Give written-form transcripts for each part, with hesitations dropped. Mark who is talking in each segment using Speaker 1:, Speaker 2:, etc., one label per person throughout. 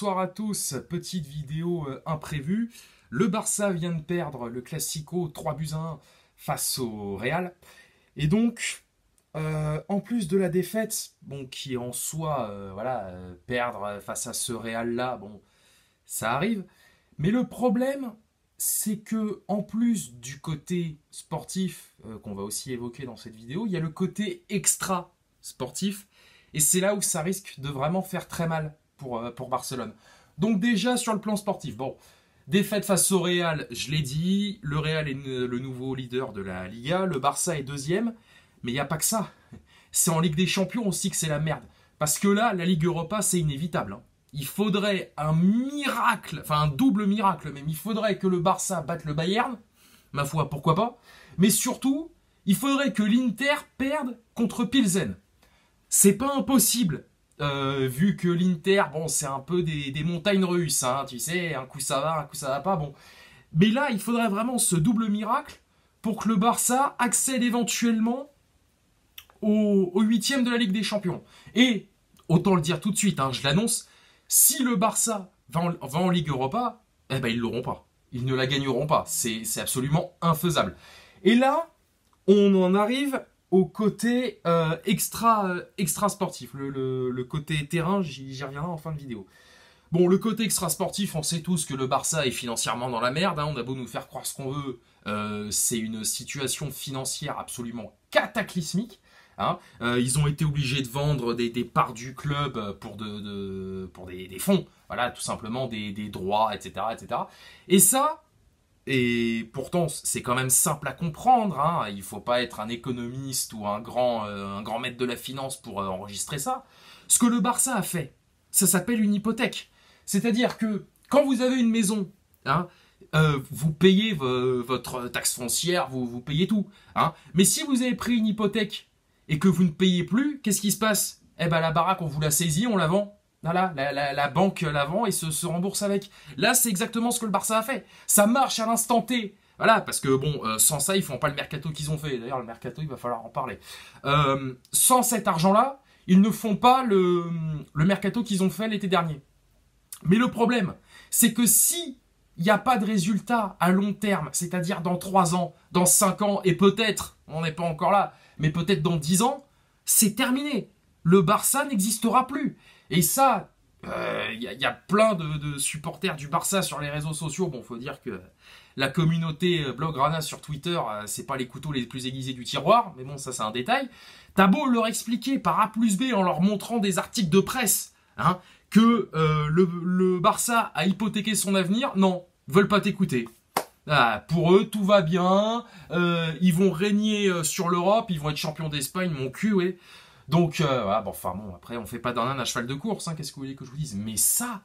Speaker 1: bonsoir à tous, petite vidéo imprévue. Le Barça vient de perdre le Classico 3-1 face au Real. Et donc, en plus de la défaite, bon, qui en soi, perdre face à ce Real-là, bon, ça arrive. Mais le problème, c'est que en plus du côté sportif, qu'on va aussi évoquer dans cette vidéo, il y a le côté extra sportif. Et c'est là où ça risque de vraiment faire très mal pour Barcelone. Donc déjà sur le plan sportif, bon, défaite face au Real, je l'ai dit, le Real est le nouveau leader de la Liga, le Barça est deuxième, mais il n'y a pas que ça. C'est en Ligue des Champions aussi que c'est la merde. Parce que là, la Ligue Europa, c'est inévitable. Hein. Il faudrait un miracle, enfin un double miracle même, il faudrait que le Barça batte le Bayern, ma foi, pourquoi pas, mais surtout, il faudrait que l'Inter perde contre Pilsen. C'est pas impossible, vu que l'Inter, bon, c'est un peu des montagnes russes, hein, tu sais, un coup ça va pas, bon. Mais là, il faudrait vraiment ce double miracle pour que le Barça accède éventuellement au huitième de la Ligue des Champions. Et, autant le dire tout de suite, hein, je l'annonce, si le Barça va en Ligue Europa, eh ben ils l'auront pas. Ils ne la gagneront pas. C'est absolument infaisable. Et là, on en arrive au côté extra sportif, le côté terrain, j'y reviendrai en fin de vidéo. Bon, le côté extra sportif, on sait tous que le Barça est financièrement dans la merde, hein, on a beau nous faire croire ce qu'on veut, c'est une situation financière absolument cataclysmique. Hein. Ils ont été obligés de vendre des parts du club pour des fonds, voilà, tout simplement des droits, etc., etc. Et ça... Et pourtant, c'est quand même simple à comprendre. Hein. Il ne faut pas être un économiste ou un grand maître de la finance pour enregistrer ça. Ce que le Barça a fait, ça s'appelle une hypothèque. C'est-à-dire que quand vous avez une maison, hein, vous payez votre taxe foncière, vous payez tout. Hein. Mais si vous avez pris une hypothèque et que vous ne payez plus, qu'est-ce qui se passe? Eh ben la baraque, on vous la saisit, on la vend. Voilà, la banque la vend et se rembourse avec. Là, c'est exactement ce que le Barça a fait. Ça marche à l'instant T. Voilà, parce que bon, sans ça, ils font pas le mercato qu'ils ont fait. D'ailleurs, le mercato, il va falloir en parler. Sans cet argent-là, ils ne font pas le mercato qu'ils ont fait l'été dernier. Mais le problème, c'est que si il n'y a pas de résultat à long terme, c'est-à-dire dans 3 ans, dans 5 ans, et peut-être, on n'est pas encore là, mais peut-être dans 10 ans, c'est terminé. Le Barça n'existera plus. Et ça, y a plein de supporters du Barça sur les réseaux sociaux. Bon, faut dire que la communauté Blaugrana sur Twitter, c'est pas les couteaux les plus aiguisés du tiroir, mais bon, ça c'est un détail. T'as beau leur expliquer par A plus B en leur montrant des articles de presse, hein, que le Barça a hypothéqué son avenir, non, ils veulent pas t'écouter. Ah, pour eux, tout va bien, ils vont régner sur l'Europe, ils vont être champions d'Espagne, mon cul, ouais. Donc, voilà, bon, après, on fait pas d'un âne un cheval de course, hein, qu'est-ce que vous voulez que je vous dise? Mais ça,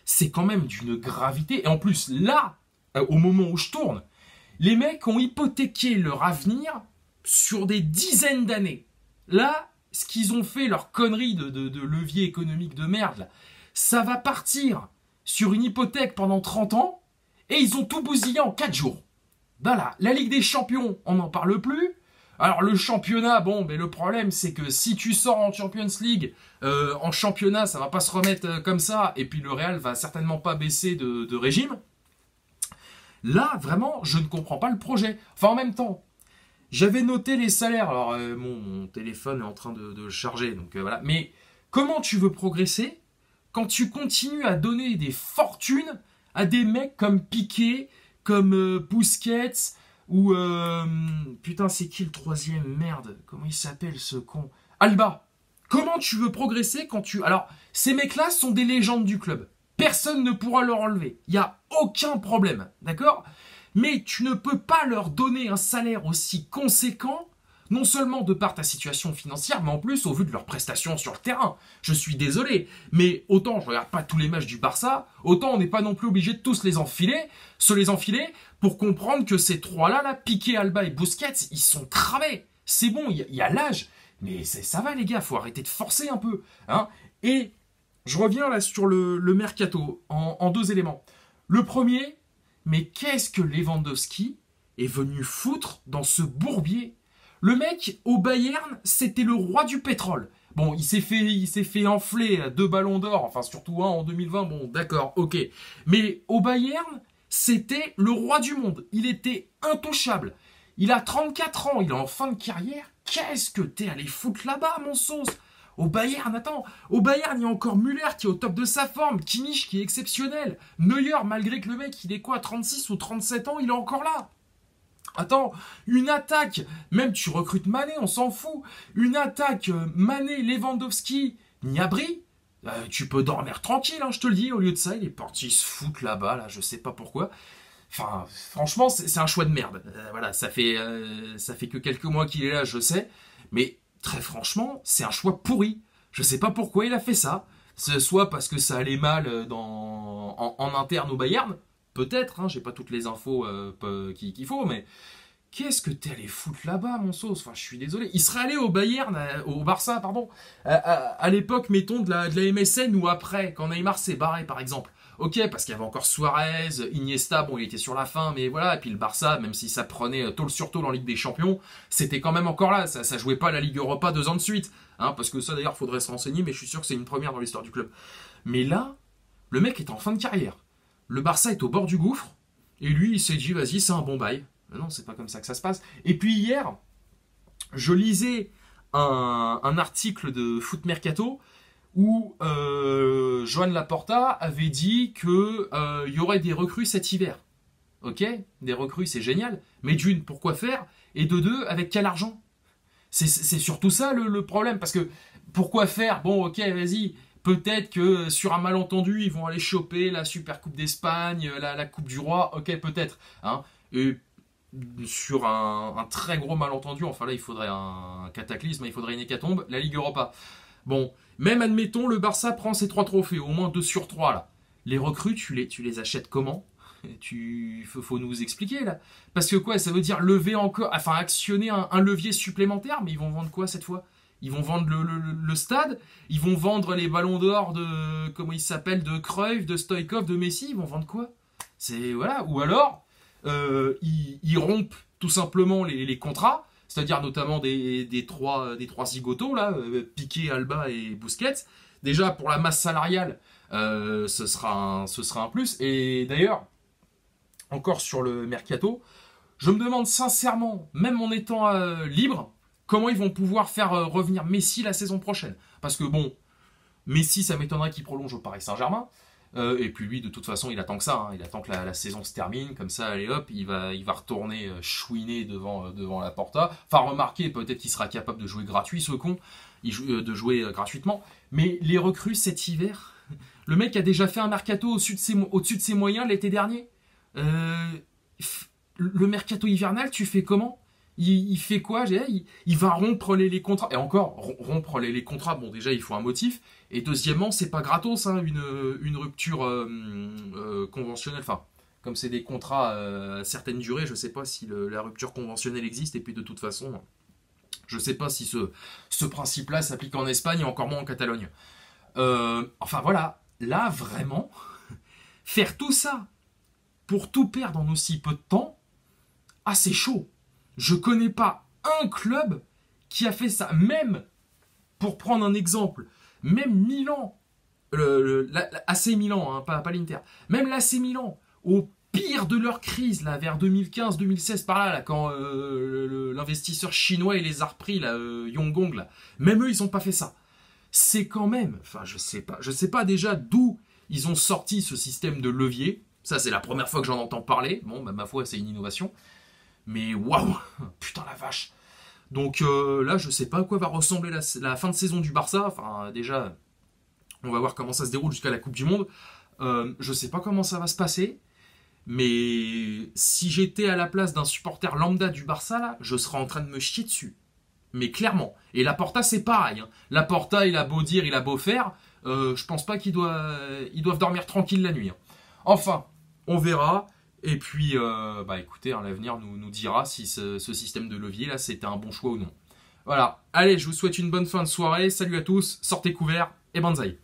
Speaker 1: c'est quand même d'une gravité. Et en plus, là, au moment où je tourne, les mecs ont hypothéqué leur avenir sur des dizaines d'années. Là, ce qu'ils ont fait, leur connerie de levier économique de merde, là, ça va partir sur une hypothèque pendant 30 ans, et ils ont tout bousillé en 4 jours. Voilà, la Ligue des Champions, on n'en parle plus. Alors le championnat, bon, mais le problème c'est que si tu sors en Champions League, en championnat, ça va pas se remettre comme ça, et puis le Real va certainement pas baisser de régime. Là, vraiment, je ne comprends pas le projet. Enfin, en même temps, j'avais noté les salaires. Alors, mon téléphone est en train de charger, donc voilà. Mais comment tu veux progresser quand tu continues à donner des fortunes à des mecs comme Piqué, comme Busquets, ou, putain, c'est qui le troisième? Merde, comment il s'appelle ce con? Alba. Comment tu veux progresser quand tu... Alors, ces mecs-là sont des légendes du club. Personne ne pourra leur enlever. Il n'y a aucun problème, d'accord? Mais tu ne peux pas leur donner un salaire aussi conséquent, non seulement de par ta situation financière, mais en plus au vu de leurs prestations sur le terrain. Je suis désolé, mais autant je regarde pas tous les matchs du Barça, autant on n'est pas non plus obligé de tous les enfiler, pour comprendre que ces trois-là, là, Piqué, Alba et Busquets, ils sont cramés. C'est bon, il y a l'âge, mais ça va les gars, faut arrêter de forcer un peu. Hein. Et je reviens là sur le mercato, en 2 éléments. Le premier, mais qu'est-ce que Lewandowski est venu foutre dans ce bourbier? Le mec, au Bayern, c'était le roi du pétrole. Bon, il s'est fait enfler 2 ballons d'or, enfin surtout un en 2020, bon d'accord, ok. Mais au Bayern, c'était le roi du monde. Il était intouchable. Il a 34 ans, il est en fin de carrière. Qu'est-ce que t'es allé foutre là-bas, mon sauce? Au Bayern, attends, au Bayern, il y a encore Müller qui est au top de sa forme, Kimmich qui est exceptionnel, Neuer, malgré que le mec, il est quoi, 36 ou 37 ans, il est encore là. Attends, une attaque, même tu recrutes Mané, on s'en fout. Une attaque, Mané, Lewandowski, Gnabry, tu peux dormir tranquille, hein, je te le dis. Au lieu de ça, il est parti se foutre là-bas, là, je sais pas pourquoi. Enfin, franchement, c'est un choix de merde. Voilà, ça fait que quelques mois qu'il est là, je sais. Mais très franchement, c'est un choix pourri. Je sais pas pourquoi il a fait ça. Soit parce que ça allait mal en interne au Bayern, peut-être, hein, j'ai pas toutes les infos qu'il faut, mais qu'est-ce que t'es allé foutre là-bas, mon sauce? Enfin, je suis désolé. Il serait allé au Bayern, au Barça, pardon, à l'époque, mettons, de la MSN ou après, quand Neymar s'est barré, par exemple. Ok, parce qu'il y avait encore Suarez, Iniesta, bon, il était sur la fin, mais voilà. Et puis le Barça, même si ça prenait tôle sur tôle en Ligue des Champions, c'était quand même encore là. Ça jouait pas la Ligue Europa 2 ans de suite. Hein, parce que ça, d'ailleurs, faudrait se renseigner, mais je suis sûr que c'est une première dans l'histoire du club. Mais là, le mec est en fin de carrière. Le Barça est au bord du gouffre, et lui, il s'est dit, vas-y, c'est un bon bail. Mais non, c'est pas comme ça que ça se passe. Et puis hier, je lisais un article de Foot Mercato où Joan Laporta avait dit que y aurait des recrues cet hiver. Ok, des recrues, c'est génial. Mais d'une, pourquoi faire? Et de deux, avec quel argent? C'est surtout ça le problème. Parce que pourquoi faire? Bon, ok, vas-y. Peut-être que sur un malentendu, ils vont aller choper la Super Coupe d'Espagne, la Coupe du Roi. Ok, peut-être. Hein. Et sur un très gros malentendu, enfin là, il faudrait un cataclysme, il faudrait une hécatombe, la Ligue Europa. Bon, même admettons, le Barça prend ses 3 trophées, au moins 2 sur 3 là. Les recrues, tu les achètes comment? Faut nous expliquer là. Parce que quoi, ça veut dire lever encore, enfin actionner un levier supplémentaire, mais ils vont vendre quoi cette fois? Ils vont vendre le stade, ils vont vendre les ballons d'or de, comment ils s'appellent, de Cruyff, de Stoïkov, de Messi, ils vont vendre quoi? C'est, voilà, ou alors, ils rompent tout simplement les contrats, c'est-à-dire notamment des trois zigotos, là, Piqué, Alba et Busquets. Déjà, pour la masse salariale, ce sera un plus. Et d'ailleurs, encore sur le mercato, je me demande sincèrement, même en étant libre, comment ils vont pouvoir faire revenir Messi la saison prochaine. Parce que bon, Messi, ça m'étonnerait qu'il prolonge au Paris Saint-Germain. Et puis lui, de toute façon, il attend que ça. Hein. Il attend que la saison se termine. Comme ça, allez hop, il va retourner chouiner devant la Porta. Enfin, remarquez, peut-être qu'il sera capable de jouer gratuit, ce con. De jouer gratuitement. Mais les recrues cet hiver, le mec a déjà fait un mercato au-dessus de ses moyens l'été dernier. Le mercato hivernal, tu fais comment? Il fait quoi? Il va rompre les contrats. Et encore, rompre les contrats, bon déjà il faut un motif. Et deuxièmement, c'est pas gratos, hein, une rupture conventionnelle. Enfin, comme c'est des contrats à certaines durées, je sais pas si la rupture conventionnelle existe. Et puis de toute façon, je sais pas si ce principe-là s'applique en Espagne et encore moins en Catalogne. Enfin voilà, là vraiment, faire tout ça pour tout perdre en aussi peu de temps, ah c'est chaud. Je connais pas un club qui a fait ça. Même, pour prendre un exemple, même Milan, l'AC Milan, hein, pas l'Inter, même l'AC Milan, au pire de leur crise, là, vers 2015-2016, par là, quand l'investisseur chinois il les a repris, là, Yonggong, là, même eux, ils n'ont pas fait ça. C'est quand même, enfin, je sais pas déjà d'où ils ont sorti ce système de levier. Ça, c'est la première fois que j'en entends parler. Bon, bah, ma foi, c'est une innovation. Mais waouh, putain la vache. Donc là, je sais pas à quoi va ressembler la fin de saison du Barça. Enfin, déjà, on va voir comment ça se déroule jusqu'à la Coupe du Monde. Je sais pas comment ça va se passer. Mais si j'étais à la place d'un supporter lambda du Barça, là, je serais en train de me chier dessus. Mais clairement. Et Laporta, c'est pareil. Hein. Laporta, il a beau dire, il a beau faire. Je pense pas qu'ils doivent dormir tranquille la nuit. Hein. Enfin, on verra. Et puis, bah écoutez, hein, l'avenir nous dira si ce système de levier là c'était un bon choix ou non. Voilà, allez, je vous souhaite une bonne fin de soirée, salut à tous, sortez couverts et banzai.